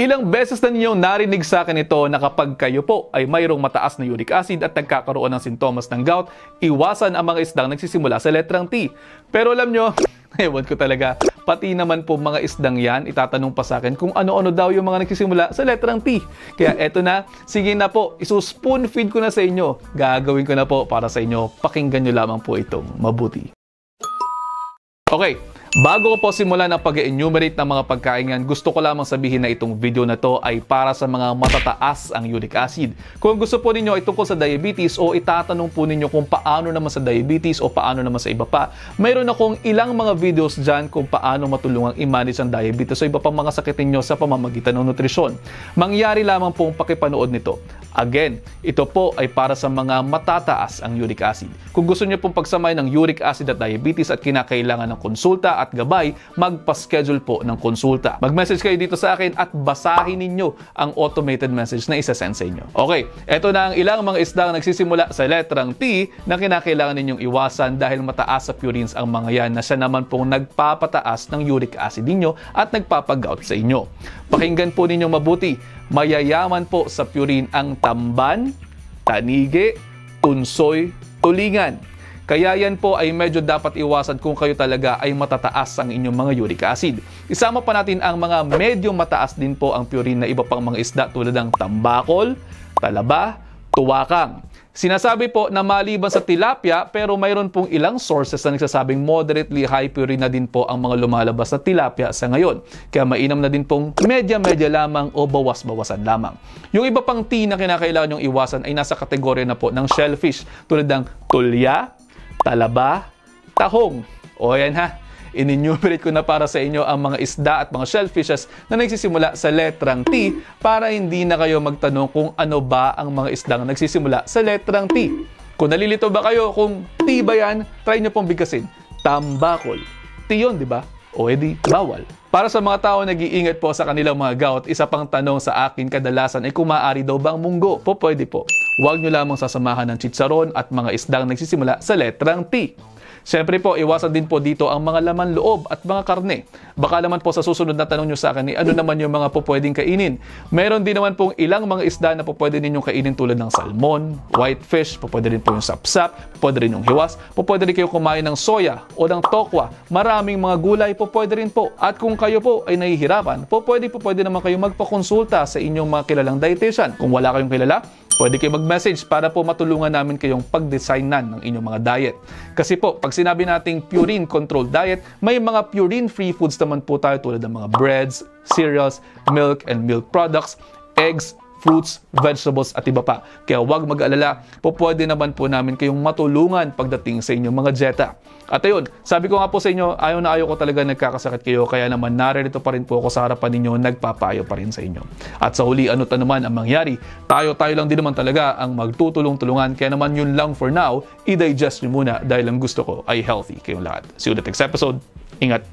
Ilang beses na ninyong narinig sa akin ito na kapag kayo po ay mayroong mataas na uric acid at nagkakaroon ng sintomas ng gout, iwasan ang mga isdang nagsisimula sa letrang T. Pero alam nyo, ewan ko talaga, pati naman po mga isdang yan, itatanong pa sa akin kung ano-ano daw yung mga nagsisimula sa letrang T. Kaya eto na, sige na po, isuspoon feed ko na sa inyo. Gagawin ko na po para sa inyo, pakinggan nyo lamang po itong mabuti. Okay. Bago ko po simulan ang pag-enumerate ng mga pagkain yan, gusto ko lamang sabihin na itong video na to ay para sa mga matataas ang uric acid. Kung gusto po ninyo ay tungkol sa diabetes o itatanong po ninyo kung paano naman sa diabetes o paano naman sa iba pa, mayroon akong ilang mga videos dyan kung paano matulungang i-manage ang diabetes o iba pang mga sakit ninyo sa pamamagitan ng nutrisyon. Mangyari lamang pong pakipanood nito. Again, ito po ay para sa mga matataas ang uric acid. Kung gusto niyo pong pagsamay ng uric acid at diabetes at kinakailangan ng konsulta at gabay, magpa-schedule po ng konsulta. Mag-message kayo dito sa akin at basahin ninyo ang automated message na isa-send sa inyo. Okay, eto na ang ilang mga isdang nagsisimula sa letrang T na kinakailangan ninyong iwasan dahil mataas sa purines ang mga yan na siya naman pong nagpapataas ng uric acid ninyo at nagpapagout sa inyo. Pakinggan po ninyo mabuti. Mayayaman po sa purine ang tamban, tanige, tunsoy, tulingan. Kaya yan po ay medyo dapat iwasan kung kayo talaga ay matataas ang inyong mga uric acid. Isama pa natin ang mga medyo mataas din po ang purine na iba pang mga isda tulad ng tambakol, talaba, tuwakang. Sinasabi po na maliban sa tilapia pero mayroon pong ilang sources na nagsasabing moderately high purine na din po ang mga lumalabas na tilapia sa ngayon. Kaya mainam na din pong medya-medya lamang o bawas-bawasan lamang. Yung iba pang T na kinakailangan yung iwasan ay nasa kategorya na po ng shellfish tulad ng tulya, talaba, tahong. O yan ha, in-enumerate ko na para sa inyo ang mga isda at mga shellfishes na nagsisimula sa letrang T para hindi na kayo magtanong kung ano ba ang mga isdang nagsisimula sa letrang T. Kung nalilito ba kayo kung T ba yan, try nyo pong bigkasin. Tambakol. T yun, di ba? O edi, bawal. Para sa mga tao nag-iingat po sa kanilang mga gout, isa pang tanong sa akin kadalasan ay kung maaari daw ba ang munggo? Pwede po. Huwag nyo lamang sasamahan ng chicharon at mga isdang nagsisimula sa letrang T. Siyempre po, iwasan din po dito ang mga laman loob at mga karne. Baka naman po sa susunod na tanong nyo sa akin, ano naman yung mga po pwedeng kainin? Meron din naman pong ilang mga isda na po pwede ninyong kainin tulad ng salmon, whitefish, po pwede rin po yung sapsap, pwede rin yung hiwas, po pwede rin kayo kumain ng soya o ng tokwa. Maraming mga gulay po pwede rin po. At kung kayo po ay nahihirapan, po pwede naman kayo magpakonsulta sa inyong mga kilalang dietitian. Kung wala kayong kilala, pwede kayo mag-message para po matulungan namin kayong pag-designan ng inyong mga diet. Kasi po, pag sinabi nating purine-controlled diet, may mga purine-free foods naman po tayo tulad ng mga breads, cereals, milk and milk products, eggs, fruits, vegetables at iba pa. Kaya huwag mag-alala, pwede naman po namin kayong matulungan pagdating sa inyong mga dieta. At ayun, sabi ko nga po sa inyo, ayaw na ayaw ko talaga nagkakasakit kayo, kaya naman naririto pa rin po ako sa harapan ninyo, nagpapayo pa rin sa inyo. At sa huli, ano ta naman ang mangyari? Tayo lang din naman talaga ang magtutulong-tulungan, kaya naman yun lang for now, i-digest nyo muna dahil ang gusto ko ay healthy kayong lahat. See you in the next episode. Ingat!